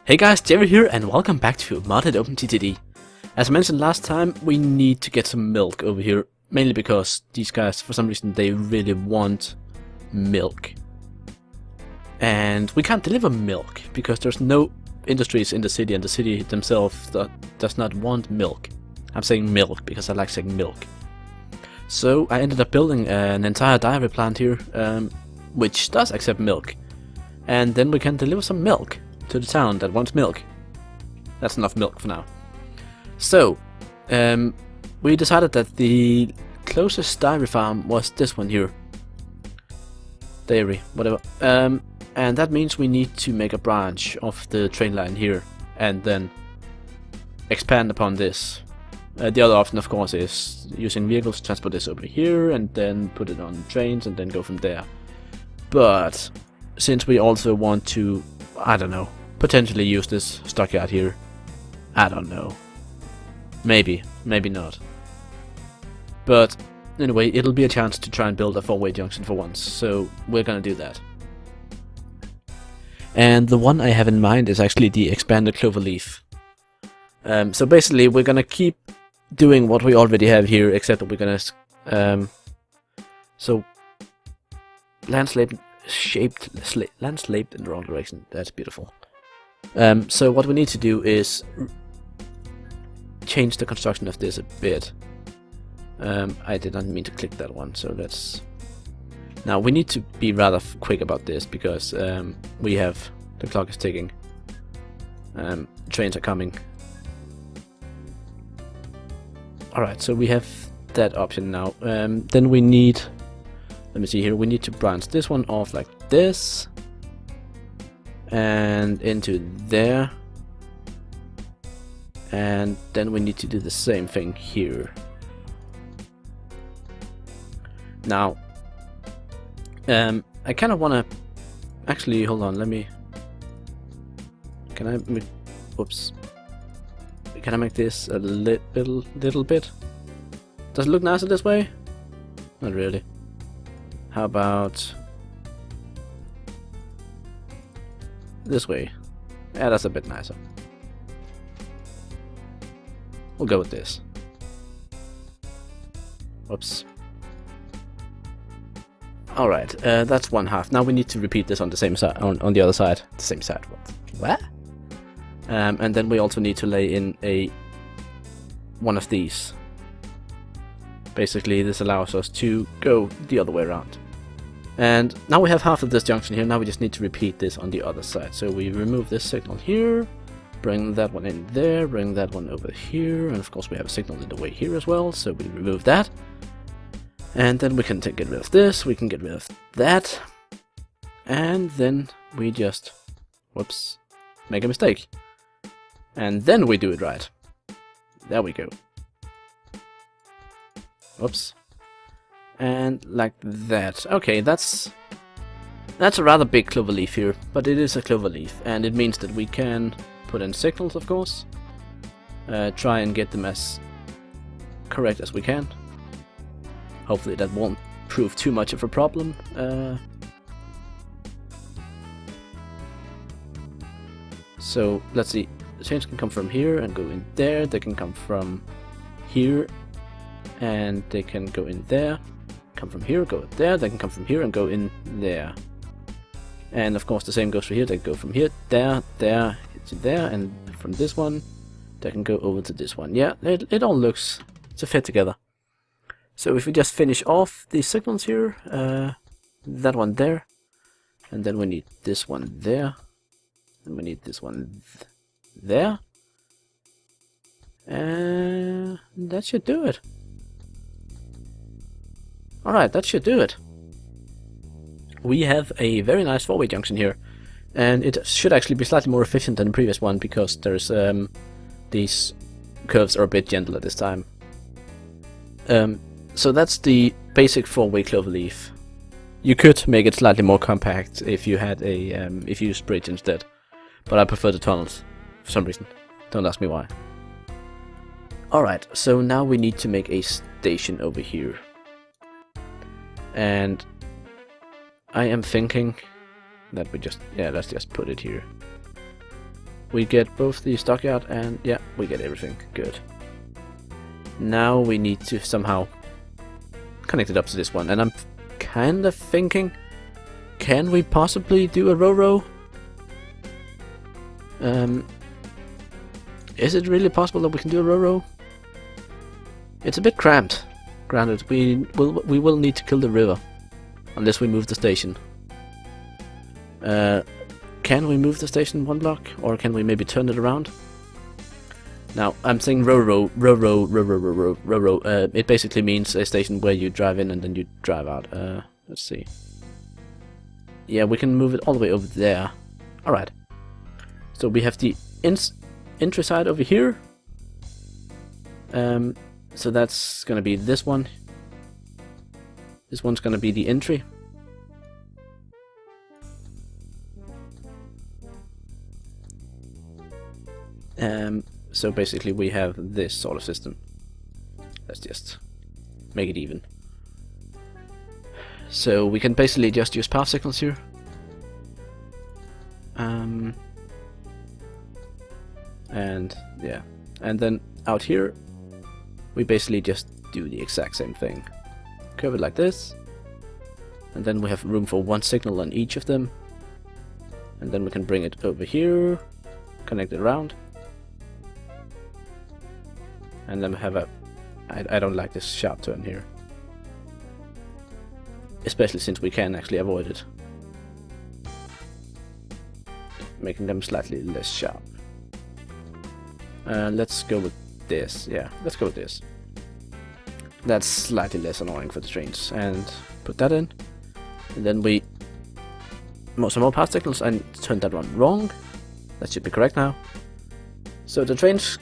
Hey guys, Jerry here and welcome back to modded OpenTTD. As I mentioned last time, we need to get some milk over here, mainly because these guys, for some reason, they really want milk. And we can't deliver milk because there's no industries in the city, and the city themselves does not want milk. I'm saying milk because I like saying milk. So I ended up building an entire dairy plant here, which does accept milk. And then we can deliver some milk to the town that wants milk. That's enough milk for now. So, we decided that the closest dairy farm was this one here. Dairy, whatever. And that means we need to make a branch of the train line here and then expand upon this. The other option, of course, is using vehicles to transport this over here and then put it on trains and then go from there. But since we also want to, I don't know, potentially use this stockyard here, I don't know. Maybe, maybe not. But anyway, it'll be a chance to try and build a four-way junction for once, so we're gonna do that. And the one I have in mind is actually the expanded Cloverleaf. So basically, we're gonna keep doing what we already have here, except that we're gonna so landscaped in the wrong direction. That's beautiful. So what we need to do is change the construction of this a bit. I did not mean to click that one, so let's... Now we need to be rather quick about this because we have... the clock is ticking. Trains are coming. Alright, so we have that option now. Then we need... Let me see here, we need to branch this one off like this. And into there. And then we need to do the same thing here. Now, I kind of want to... Actually, hold on, let me... Can I make... Whoops. Can I make this a little bit? Does it look nicer this way? Not really. How about this way? Yeah, that's a bit nicer. We'll go with this. Whoops. Alright, that's one half. Now we need to repeat this on the same side, on the other side. The same side. What? And then we also need to lay in one of these. Basically, this allows us to go the other way around. And now we have half of this junction here. Now we just need to repeat this on the other side. So we remove this signal here, bring that one in there, bring that one over here, and of course we have a signal in the way here as well, so we remove that. And then we can get rid of this, we can get rid of that, and then we just, whoops, make a mistake. And then we do it right. There we go. Whoops. And like that. Okay, that's a rather big cloverleaf here, but it is a cloverleaf, and it means that we can put in signals, of course. Try and get them as correct as we can. Hopefully that won't prove too much of a problem. So let's see. The trains can come from here and go in there. They can come from here and they can go in there. Come from here, go there. They can come from here and go in there. And of course the same goes for here. They can go from here, there, there, to there, and from this one they can go over to this one. Yeah, it all looks to fit together. So if we just finish off these signals here, that one there, and then we need this one there, and we need this one there, and that should do it. Alright, that should do it. We have a very nice four-way junction here, and it should actually be slightly more efficient than the previous one because there's these curves are a bit gentler this time. So that's the basic four-way cloverleaf. You could make it slightly more compact if you had a if you used bridge instead, but I prefer the tunnels for some reason. Don't ask me why. Alright, so now we need to make a station over here. And I am thinking that we just, yeah, let's just put it here. We get both the stockyard and yeah, we get everything. Good. Now we need to somehow connect it up to this one, and I'm kind of thinking, can we possibly do a row? Is it really possible that we can do a row? It's a bit cramped. Granted, we will need to kill the river unless we move the station. Can we move the station one block, or can we maybe turn it around? Now, I'm saying row. It basically means a station where you drive in and then you drive out. Let's see. Yeah, we can move it all the way over there. Alright. So we have the entry side over here. So that's gonna be this one. This one's gonna be the entry. So basically we have this sort of system. Let's just make it even. So we can basically just use path signals here. And yeah, and then out here we basically just do the exact same thing. Curve it like this, and then we have room for one signal on each of them, and then we can bring it over here, connect it around, and then we have a I don't like this sharp turn here, especially since we can actually avoid it, making them slightly less sharp. Let's go with this. Yeah, let's go with this. That's slightly less annoying for the trains. And put that in. And then we some more path signals. I turned that one wrong. That should be correct now. So the trains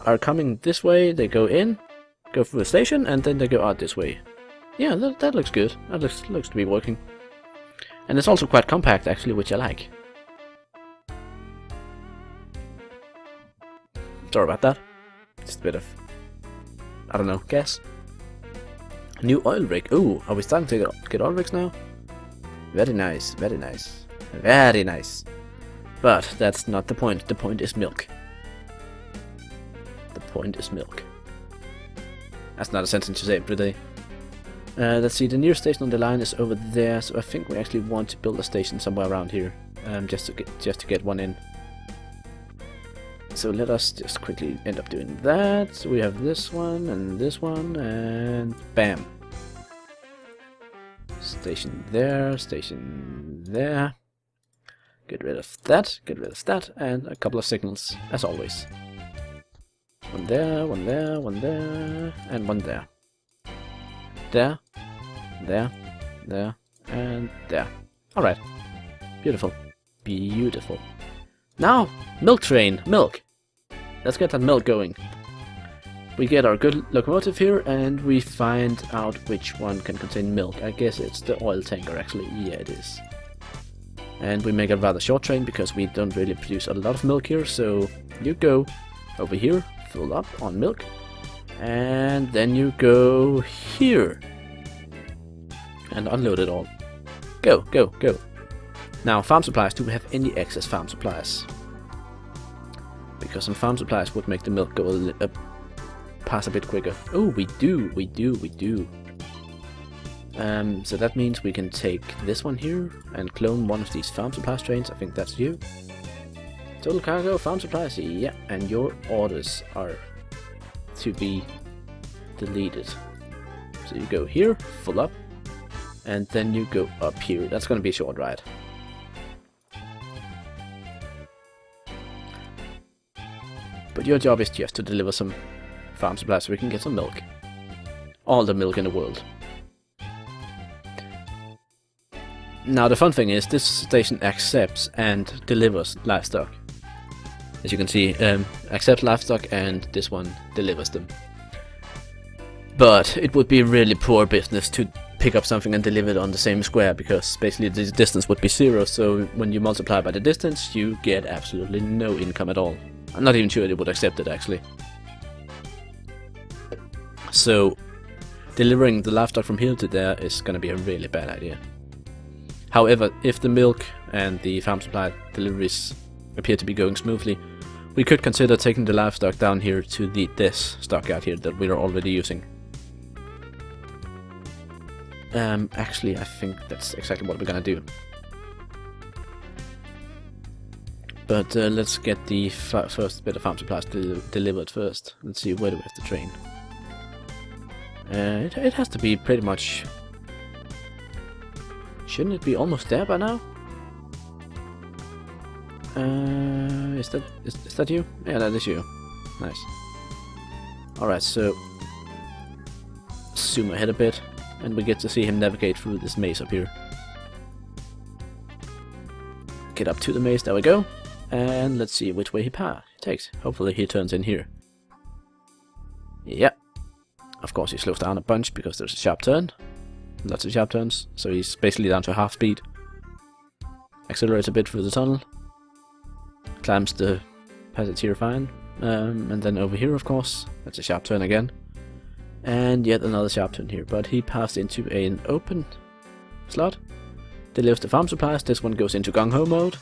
are coming this way. They go in, go through the station, and then they go out this way. Yeah, that looks good. That looks to be working. And it's also quite compact actually, which I like. Sorry about that. Just a bit of, I don't know, gas. New oil rig. Ooh, are we starting to get oil rigs now? Very nice, very nice, very nice. But that's not the point. The point is milk. The point is milk. That's not a sentence to say every day. Let's see, the nearest station on the line is over there, so I think we actually want to build a station somewhere around here, just to get one in. So let us just quickly end up doing that. So we have this one, and bam. Station there, Get rid of that, and a couple of signals, as always. One there, one there, one there, and one there. There, and there. Alright. Beautiful. Beautiful. Now, milk train, milk. Let's get that milk going. We get our good locomotive here, and we find out which one can contain milk. I guess it's the oil tanker, actually. Yeah, it is. And we make a rather short train because we don't really produce a lot of milk here. So you go over here, fill up on milk, and then you go here and unload it all. Go, go, go. Now, farm supplies. Do we have any excess farm supplies? Because some farm supplies would make the milk go pass a bit quicker. Oh, we do. So that means we can take this one here and clone one of these farm supplies trains. I think that's you. Total cargo, farm supplies. Yeah, and your orders are to be deleted. So you go here, full up, and then you go up here. That's going to be a short ride. But your job is just to deliver some farm supplies so we can get some milk. All the milk in the world. Now the fun thing is, this station accepts and delivers livestock. As you can see, accepts livestock and this one delivers them. But it would be really poor business to pick up something and deliver it on the same square, because basically the distance would be 0, so when you multiply by the distance you get absolutely no income at all. I'm not even sure they would accept it actually. So delivering the livestock from here to there is going to be a really bad idea. However, if the milk and the farm supply deliveries appear to be going smoothly. We could consider taking the livestock down here to this stockyard here that we are already using. Actually, I think that's exactly what we're gonna do. But let's get the first bit of farm supplies delivered first. Let's see, where do we have the train? It has to be pretty much... Shouldn't it be almost there by now? Is that you? Yeah, that is you. Nice. Alright, so... zoom ahead a bit, and we get to see him navigate through this maze up here. Get up to the maze, there we go. And let's see which way he takes. Hopefully he turns in here. Yep. Of course he slows down a bunch because there's a sharp turn. Lots of sharp turns, so he's basically down to half speed. Accelerates a bit through the tunnel. Climbs the passage here fine. And then over here, of course, that's a sharp turn again. And yet another sharp turn here, but he passed into an open slot. Delivers the farm supplies. This one goes into gung-ho mode.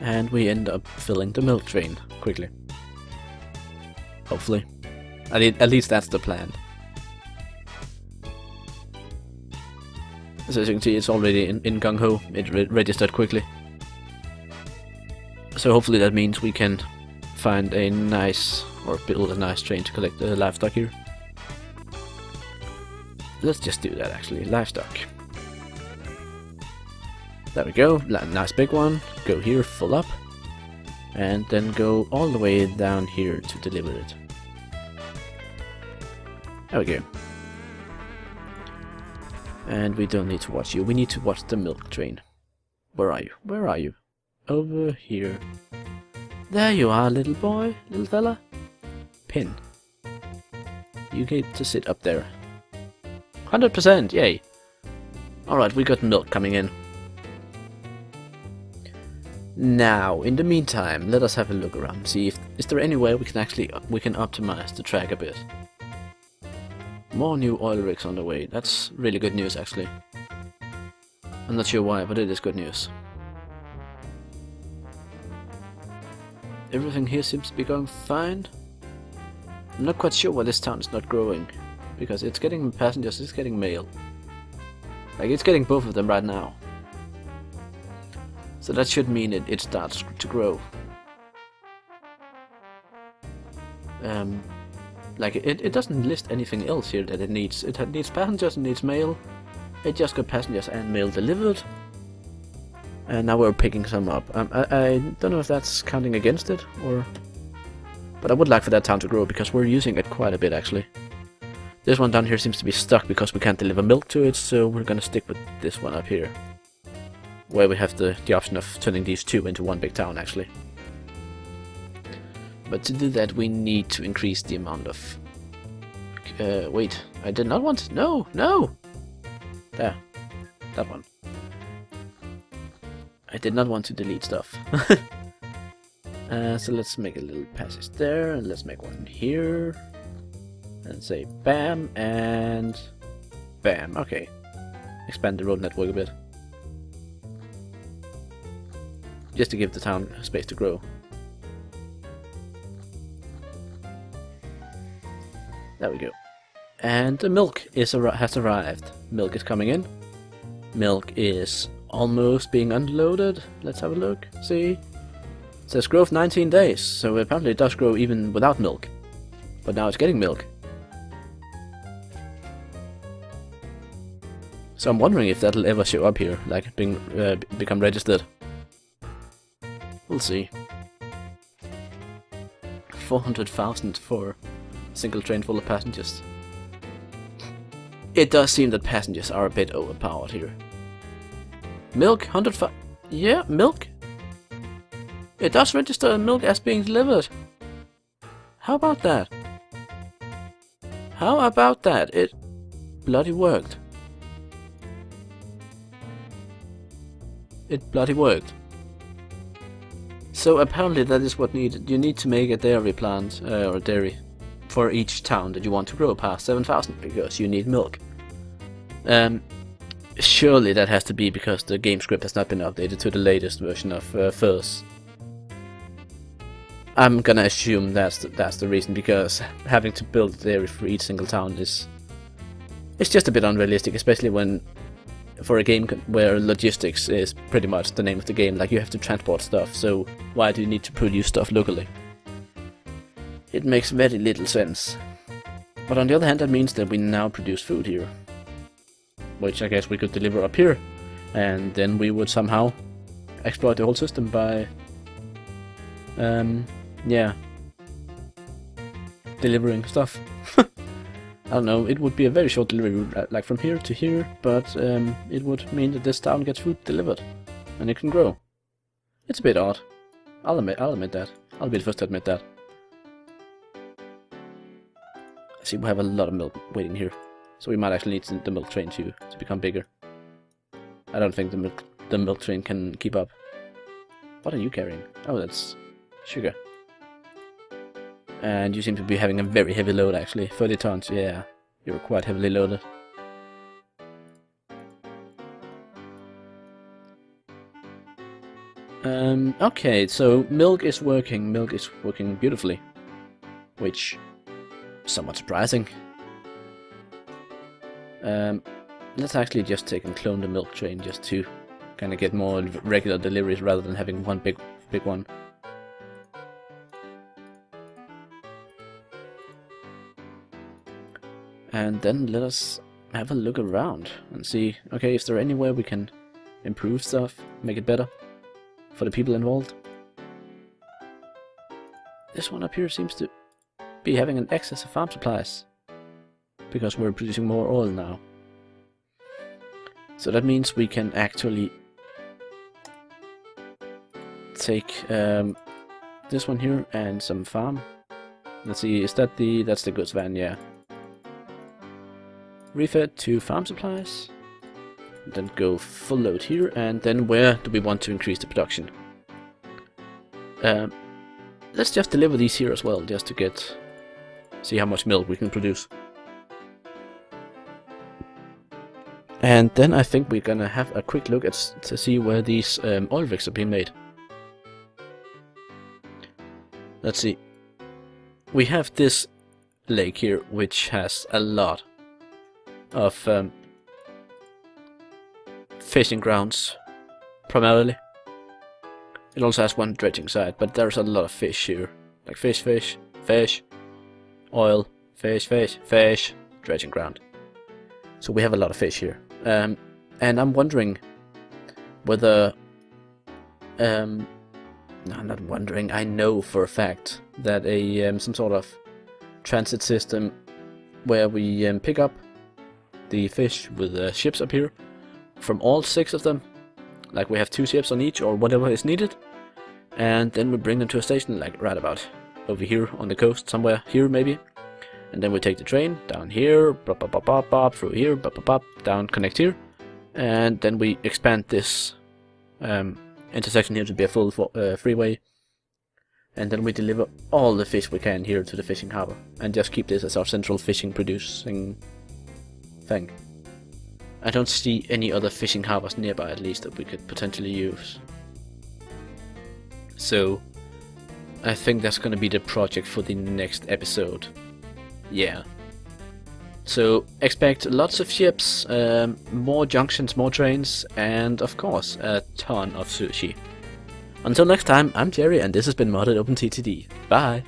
And we end up filling the milk train quickly. Hopefully. At least that's the plan. So as you can see, it's already in gung-ho. It registered quickly. So hopefully that means we can find a nice, or build a nice train to collect the livestock here. Let's just do that actually, livestock. There we go, nice big one. Go here, full up. And then go all the way down here to deliver it. There we go. And we don't need to watch you, we need to watch the milk train. Where are you? Where are you? Over here. There you are, little boy, little fella. Pin. You get to sit up there. 100%, yay! Alright, we got milk coming in. Now, in the meantime, let us have a look around, see if is there any way we can optimize the track a bit. More new oil rigs on the way. That's really good news, actually. I'm not sure why, but it is good news. Everything here seems to be going fine. I'm not quite sure why this town is not growing, because it's getting passengers, it's getting mail. Like, it's getting both of them right now. So that should mean it starts to grow. Like, it doesn't list anything else here that it needs. It needs passengers, it needs mail. It just got passengers and mail delivered. And now we're picking some up. I don't know if that's counting against it, or... But I would like for that town to grow, because we're using it quite a bit, actually. This one down here seems to be stuck because we can't deliver milk to it, so we're gonna stick with this one up here. Where we have the option of turning these two into one big town, actually. But to do that, we need to increase the amount of... wait, I did not want... No! No! There. That one. I did not want to delete stuff. So let's make a little passage there, and let's make one here. And say BAM, and... BAM, okay. Expand the road network a bit. Just to give the town space to grow. There we go. And the milk has arrived. Milk is coming in. Milk is almost being unloaded. Let's have a look. See? It says growth 19 days, so apparently it does grow even without milk. But now it's getting milk. So I'm wondering if that'll ever show up here, like become registered. We'll see. 400,000 for a single train full of passengers. It does seem that passengers are a bit overpowered here. Milk, 100,000. Yeah, milk. It does register milk as being delivered. How about that? How about that? It bloody worked. It bloody worked. So apparently that is what needed. You need to make a dairy plant, or dairy, for each town that you want to grow past 7,000, because you need milk. Surely that has to be because the Gamescript has not been updated to the latest version of FIRS. I'm gonna assume that's the reason, because having to build dairy for each single town is just a bit unrealistic, especially when for a game where logistics is pretty much the name of the game. Like, you have to transport stuff, so why do you need to produce stuff locally? It makes very little sense. But on the other hand, that means that we now produce food here, which I guess we could deliver up here, and then we would somehow exploit the whole system by yeah, delivering stuff. I don't know, it would be a very short delivery route, like from here to here, but it would mean that this town gets food delivered, and it can grow. It's a bit odd. I'll admit that. I'll be the first to admit that. I see we have a lot of milk waiting here, so we might actually need the milk train to become bigger. I don't think the milk train can keep up. What are you carrying? Oh, that's sugar. And you seem to be having a very heavy load, actually. 30 tons, yeah. You're quite heavily loaded. Okay, so milk is working. Milk is working beautifully. Which is somewhat surprising. Let's actually just take and clone the milk train just to kind of get more regular deliveries rather than having one big one. And then let us have a look around and see, okay, is there anywhere we can improve stuff, make it better for the people involved? This one up here seems to be having an excess of farm supplies, because we're producing more oil now. So that means we can actually take this one here and some farm. Let's see, is that that's the goods van? Yeah. Refed to farm supplies, then go full load here, and then where do we want to increase the production? Let's just deliver these here as well, just to see how much milk we can produce. And then I think we're gonna have a quick look to see where these oil rigs are being made. Let's see. We have this lake here, which has a lot of fishing grounds, primarily. It also has one dredging side, but there's a lot of fish here. Like fish, oil, fish, dredging ground. So we have a lot of fish here. And I'm wondering whether... no, I'm not wondering, I know for a fact that some sort of transit system where we pick up the fish with ships up here from all 6 of them, like we have 2 ships on each or whatever is needed, and then we bring them to a station like right about over here on the coast, somewhere here maybe, and then we take the train down here, bop, bop, bop, bop, bop, through here, bop, bop, bop, down, connect here, and then we expand this intersection here to be a full freeway, and then we deliver all the fish we can here to the fishing harbor, and just keep this as our central fishing producing thing. I don't see any other fishing harbors nearby, at least, that we could potentially use. So I think that's gonna be the project for the next episode. Yeah. So expect lots of ships, more junctions, more trains, and of course a ton of sushi. Until next time, I'm Jerry, and this has been Modded OpenTTD. Bye!